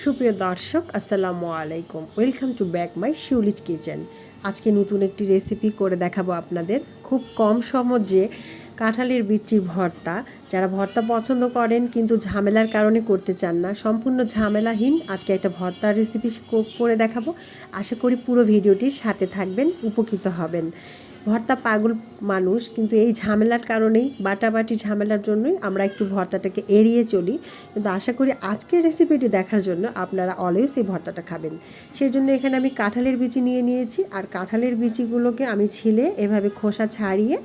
সুপ্রিয় দর্শক আসসালামু আলাইকুম, welcome to back my Shiuli's kitchen. আজকে নতুন একটি রেসিপি করে দেখাবো আপনাদের। খুব কম সহজে কাঁঠালের বিচির ভর্তা। যারা ভর্তা পছন্দ করেন কিন্তু ঝামেলার কারণে করতে চান না, সম্পূর্ণ ঝামেলাহীন আজকে একটা ভর্তার রেসিপি করে দেখাবো। আশা করি পুরো ভিডিওটির সাথে থাকবেন, উপকৃত হবেন। ভর্তা পাগল মানুষ, কিন্তু এই ঝামেলার কারণেই, বাটাবাটি ঝামেলার জন্যই আমরা একটু ভর্তাটাকে এড়িয়ে চলি। কিন্তু আশা করি আজকের রেসিপিটি দেখার জন্য আপনারা অলওয়েজ এই ভর্তাটা খাবেন। সেই জন্য এখানে আমি কাঁঠালের বিচি নিয়ে নিয়েছি, আর কাঁঠালের বিচিগুলোকে আমি ছিলে এভাবে খোসা ছাড়িয়ে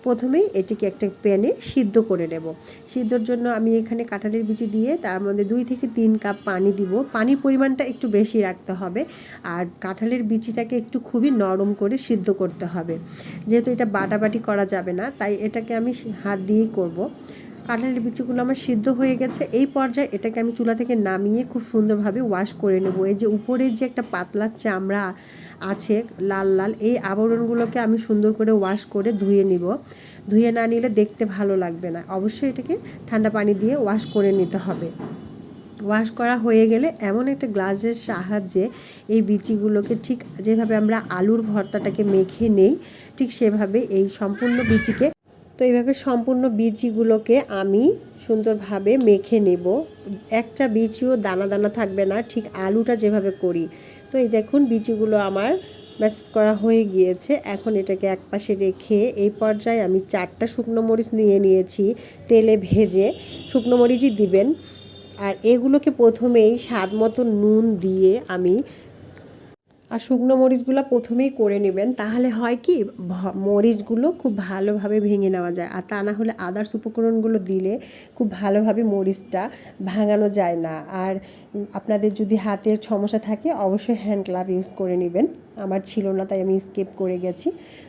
প্রথমেই এটিকে একটা প্যানে সিদ্ধ করে নেব। সিদ্ধর জন্য আমি এখানে কাঁঠালের বিচি দিয়ে তার মধ্যে 2 থেকে 3 কাপ পানি দিব। পানির পরিমাণটা একটু বেশি রাখতে হবে, আর কাঁঠালের বিচিটাকে একটু খুবই নরম করে সিদ্ধ করতে হবে। যেহেতু এটা বাটাবাটি করা যাবে না, তাই এটাকে আমি হাত দিয়েই করব। কাঁঠালের বিচিগুলো আমার সিদ্ধ হয়ে গেছে। এই পর্যায়ে এটাকে আমি চুলা থেকে নামিয়ে খুব সুন্দরভাবে ওয়াশ করে নেব। এই যে উপরের যে একটা পাতলা চামড়া আছে লাল লাল, এই আবরণগুলোকে আমি সুন্দর করে ওয়াশ করে ধুয়ে নিব। ধুয়ে না নিলে দেখতে ভালো লাগবে না, অবশ্যই এটাকে ঠান্ডা পানি দিয়ে ওয়াশ করে নিতে হবে। ওয়াশ করা হয়ে গেলে এমন একটা গ্লাসের সাহায্যে এই বিচিগুলোকে ঠিক যেভাবে আমরা আলুর ভর্তাটাকে মেখে নেই, ঠিক সেভাবে এই সম্পূর্ণ বিচিকে, তো এইভাবে সম্পূর্ণ বিচিগুলোকে আমি সুন্দরভাবে মেখে নেব। একটা বিচিও দানা দানা থাকবে না, ঠিক আলুটা যেভাবে করি। তো এই দেখুন বিচিগুলো আমার ম্যাশ করা হয়ে গিয়েছে। এখন এটাকে একপাশে রেখে এই পর্যায়ে আমি 4টা শুকনো মরিচ নিয়ে নিয়েছি। তেলে ভেজে শুকনো মরিচই দিবেন। আর এগুলোকে প্রথমেই স্বাদ মতো নুন দিয়ে আর শুকনো মরিচগুলো প্রথমেই করে নেবেন, তাহলে হয় কি মরিচগুলো খুব ভালোভাবে ভেঙে নেওয়া যায়। আর তা না হলে আদার্স উপকরণগুলো দিলে খুব ভালোভাবে মরিচটা ভাঙানো যায় না। আর আপনাদের যদি হাতের সমস্যা থাকে অবশ্যই হ্যান্ড গ্লাভ ইউজ করে নেবেন। আমার ছিল না, তাই আমি স্কিপ করে গেছি।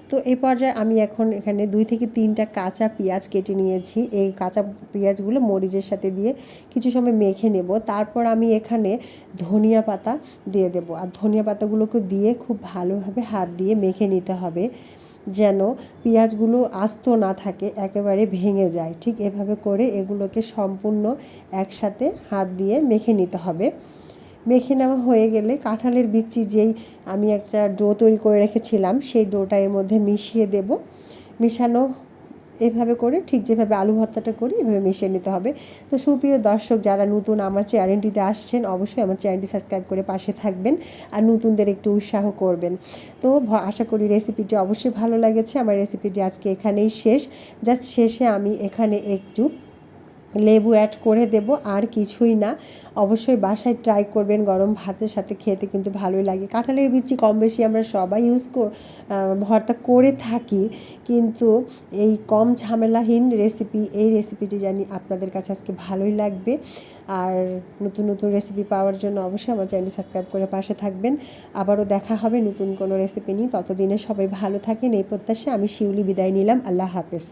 তো এই পর্যায়ে আমি এখন এখানে 2 থেকে 3টা কাঁচা পেঁয়াজ কেটে নিয়েছি। এই কাঁচা পেঁয়াজগুলো মরিচের সাথে দিয়ে কিছু সময় মেখে নেব। তারপর আমি এখানে ধনিয়া পাতা দিয়ে দেব, আর ধনিয়া পাতাগুলোকে দিয়ে খুব ভালোভাবে হাত দিয়ে মেখে নিতে হবে, যেন পেঁয়াজগুলো আস্ত না থাকে, একেবারে ভেঙে যায়। ঠিক এভাবে করে এগুলোকে সম্পূর্ণ একসাথে হাত দিয়ে মেখে নিতে হবে। মেখে নেওয়া হয়ে গেলে কাঁঠালের বিচি যেই আমি একটা ডো তৈরি করে রেখেছিলাম, সেই ডোটা এর মধ্যে মিশিয়ে দেব। মিশানো এভাবে করে ঠিক যেভাবে আলু ভর্তাটা করি এভাবে মিশিয়ে নিতে হবে। তো সুপ্রিয় দর্শক, যারা নতুন আমার চ্যানেলটিতে আসছেন অবশ্যই আমার চ্যানেলটি সাবস্ক্রাইব করে পাশে থাকবেন, আর নতুনদের একটু উৎসাহ করবেন। তো আশা করি রেসিপিটি অবশ্যই ভালো লেগেছে। আমার রেসিপিটি আজকে এখানেই শেষ। জাস্ট শেষে আমি এখানে একটু লেবু অ্যাড করে দেব, আর কিছুই না। অবশ্যই বাসায় ট্রাই করবেন, গরম ভাতের সাথে খেতে কিন্তু ভালোই লাগে। কাঁঠালের বিচি কম বেশি আমরা সবাই ভর্তা করে থাকি, কিন্তু এই কম ঝামেলাহীন রেসিপি, এই রেসিপিটি জানি আপনাদের কাছে আজকে ভালোই লাগবে। আর নতুন নতুন রেসিপি পাওয়ার জন্য অবশ্যই আমার চ্যানেলটি সাবস্ক্রাইব করে পাশে থাকবেন। আবারও দেখা হবে নতুন কোনো রেসিপি নিয়ে। ততদিনে সবাই ভালো থাকেন এই প্রত্যাশায় আমি শিউলি বিদায় নিলাম। আল্লাহ হাফেজ।